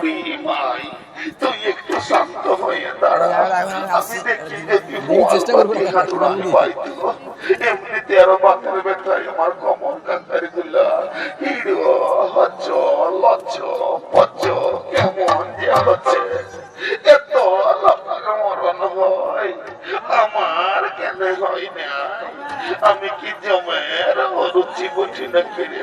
বুড়ি মাই তুই একটু শান্ত হয়ে দাঁড়া। আমি দেখছি যে চেষ্টা করবো এমনিতে আরো বাতের ব্যথায় আমার কমর কাকারি দিলা হচ্ছ লচ্ছ পচ্ছ কেমন যে হচ্ছে। এত মরণ হয় আমার কেন হয় না? আমি কি জমের অরুচি বসি না ফিরে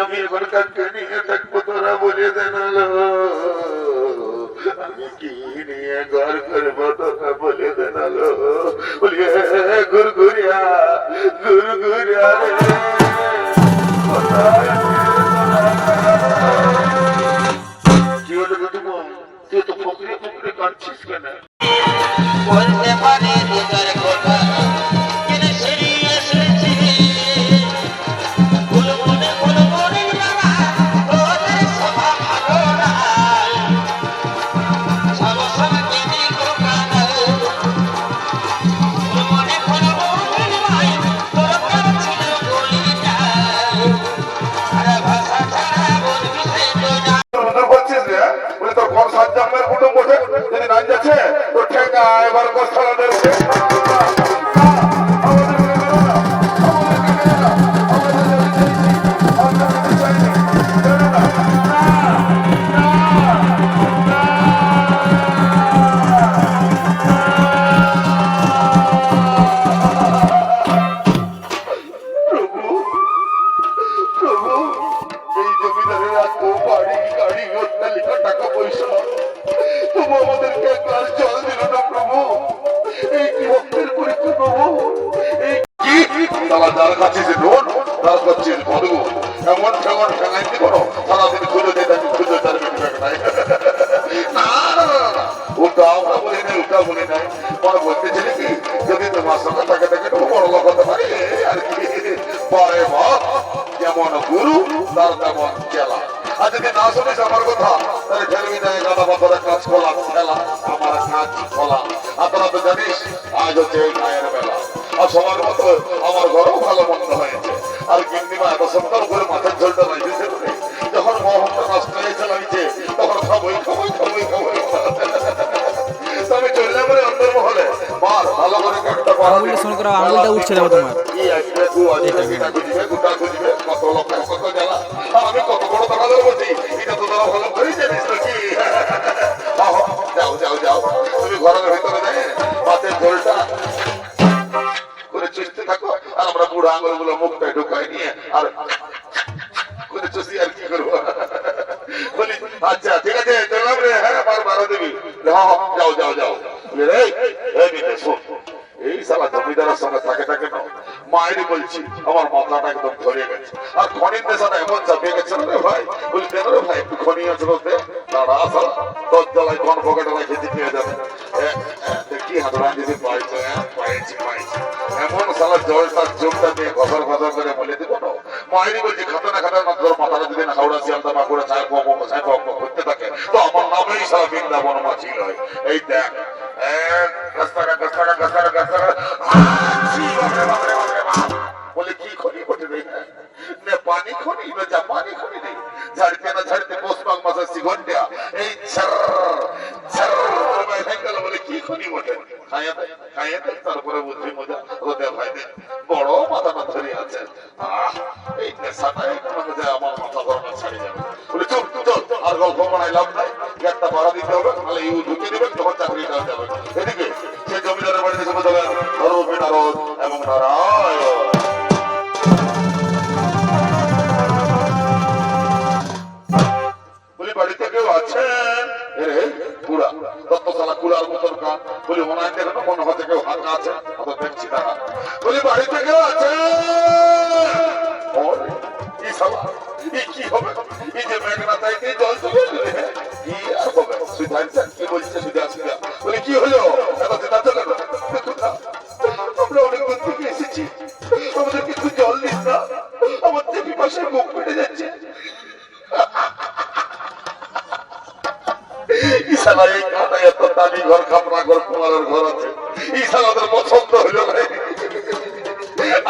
আমি এবার কাকে নিয়ে থাকবো তোরা বলে জানালো। আমি কি নিয়ে ঘর করবো তোরা বলে জানালো। বলিয়ে ঘুরঘুরিয়া ঘুরঘুরিয়া কি হলো তোমার? তুই তো ফকরে ফকরে কাঁদছিস কেন? বলতে পারি তোদের কথা এবার কথা টাকা পয়সা তবু আমাদেরকে কাজ জল দিল না প্রভু। এই কি ভক্তের পরীক্ষা প্রভু? এই কি তারা যার কাছে যে ধন তার কাছে পদব এমন ঠেঙন ঠেঙাইতে করো সারাদিন খুঁজে দিয়ে তাকে খুঁজে তার বেটি নাই। না ওটা আমরা বলি নাই, ওটা বলি নাই। পরে বলতেছিলি কি যদি তোমার সঙ্গে তাকে তাকে একটু বড় লোক হতে পারি আর কি। পরে বাপ যেমন গুরু তার তেমন চেলা। আর যদি না শুনিস আমার কথা তাহলে ঠেলবি দেয় গাদা পাথরের কাজ খোলা খেলা আমার কাজ খোলা। আপনারা তো জানিস আজ হচ্ছে এই মায়ের বেলা। আর সবার মতো আমার ঘরেও ভালো মন্দ হয়েছে। আর গিন্নিমা এত সুন্দর করে মাথার ঝোলটা লাগিয়েছে বলে যখন মোহনটা নষ্ট হয়েছে লাগছে তখন খাবই খাবই খাবই খাবই। তবে চললে পরে অন্তর মহলে মার ভালো করে একটা আঙুলটা উঠছে দেখো তোমার কি আসবে তুই খুঁজবে গোটা খুঁজবে কত লোক কত জ্বালা। আর আমি কত বড় টাকা দেবো বলছি এটা তো তোরা ভালো করেই জানিস তো কি। যাও যাও যাও তুমি ঘরের ভিতরে যাই মাছের ঝোলটা করে চুষতে থাকো আর আমরা বুড়ো আঙুল গুলো মুখটায় ঢুকাই নিয়ে আর করে চুষি আর কি করবো। বলি আচ্ছা ঠিক আছে চললাম রে। হ্যাঁ বারো দেবী যাও যাও যাও রে শোন এই সালা জমিদারের সঙ্গে থাকে থাকে না মায়েরই বলছি আমার মাথাটা একদম ধরে গেছে। আর খনির নেশাটা এমন চাপিয়ে গেছে রে ভাই। বলি কেন রে ভাই একটু খনি আছে বলতে দাঁড়া সালা তোর জ্বালায় কোন পকেটে খেতে পেয়ে যাবে কি হাতড়া যদি পাইছে পাইছি পাইছি এমন সালা জলটা চোখটা দিয়ে ঘসর ঘসর করে বলে দিব না। মায়েরই বলছি খাতে না খাতে না তোর মাথাটা যদি না হাওড়া শিয়ালদা বা করে ছায় করতে থাকে তো আমার নামেই সারা বৃন্দাবন মাছি নয়। এই দেখ বলে কি খনি ঘটে নেই না পানি খনি না জাপানি খনি নেই ঝাড়তে না ঝাড়তে পোষমাঘ মাসের সিঘন্টা এই বলে কি খনি বটে খাইয়ে দেয় তারপরে বুদ্ধি মজা রোদে ভাই বড় মাথা না ধরে আছে। এই নেশাটাই আমার মাথা ধরনা ছাড়ি যাবে। বলে চুপ চুপ আর গল্প বানাই লাভ নাই। একটা ভাড়া দিতে হবে তাহলে ইউ ঢুকে দেবেন তখন চাকরিটা যাবে। এদিকে সে জমিদারের বাড়িতে চলে যাবেন ধর্মপীঠ নারদ এবং নারায়ণ। বলি বাড়িতে কেউ আছেন? পুরা তত্ত্বশালা কুলার মতন কান। বলি মনে হয় দেখো মনে হচ্ছে কেউ হাঁকা আছে। দেখছি তারা বলি বাড়িতে কেউ আছে? ওরে, এই শালা, এই কি হবে? এই যে মেঘনা তাইতে জল চলে এলো, কি আর হবে? সুধাইছেন, কি বলছে সুধা? বলি কি হলো? এত চিন্তা চলে না? দেখুন না, আমরা অনেক দূর থেকে এসেছি, আমাদের কিছু জল দিন না, আমার যে পিপাসায় মুখ ফেটে যাচ্ছে। ইসালা এই কাটায় এত দামি ঘর, খাপড়া ঘর, কুমারের ঘর আছে, ইসালাদের পছন্দ হলো না।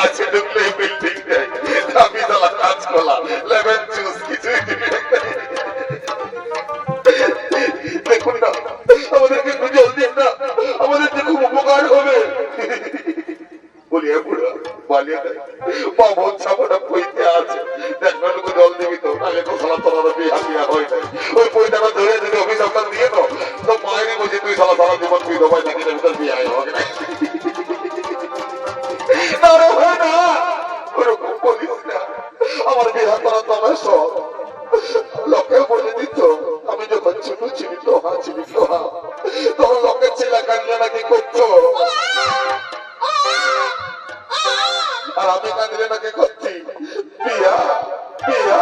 আছে ঢুকলে বিল্ডিং দেয়, দামি দালা কাজ কলা, লেমন জুস কিছুই দিবি না। দেখুন না, আমাদেরকে একটু জল দিন না, আমাদের যে খুব উপকার হবে। বলিয়া বুড়া বালিয়া বাবন সাবটা পইতে আছে, দেখবেন জল দিবি তো, আগে তো সালা তোর বিয়া বিয়া হয় না। ওই পয়টাটা ধরে যদি অফিস আপনার দিয়ে তো, তো মায়েরই বুঝি তুই সালা সারা জীবন তুই দোবাই থাকি ভিতর বিয়ে হবে না। আমার বিয়া করা তোমার সব লোকে বলে দিত, আমি যখন ছোট ছিলি লোহা ছিলি লোহা, তখন লোকের ছেলে কান্দলে নাকি করতো, আর আমি কান্দলে নাকি করছি বিয়া বিয়া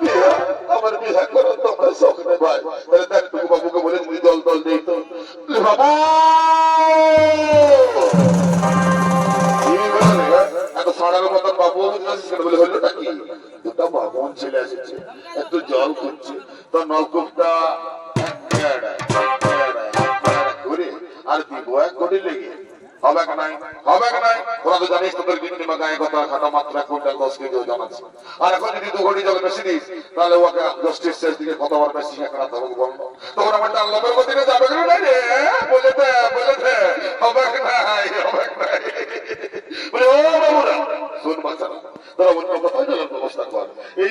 বিয়া। আমার বিয়া করো তোমরা শখ নেই ভাই। তাহলে দেখ তুমি বাবুকে বলে তুমি জল টল দিই তো। বাবু এত সাড়ার মতন বাবু বলে হলো নাকি? দুটা বাবন ছেলে এসেছে, একটু জল খুঁজছে, তো নলকূপটা করে আর দিব 1 কোটি লেগে হবে নাই, হবে নাই। ওরা তো জানিস তোদের কিন্তু গায়ে কথা খাটা মাত্রা কোনটা 10 কেজি জানাচ্ছে। আর এখন যদি 2 কোটি জল বেশি দিস, তাহলে ওকে জস্টিস শেষ দিকে কতবার বেশি একটা ধরবো বলবো, তখন আমার ডাল লোকের মধ্যে যাবে কেন না রে? বলে দে হবে নাই, হবে নাই। বলে ও বাবুরা শুন বাচ্চারা, তোরা অন্য কোথায় জলের ব্যবস্থা কর। এই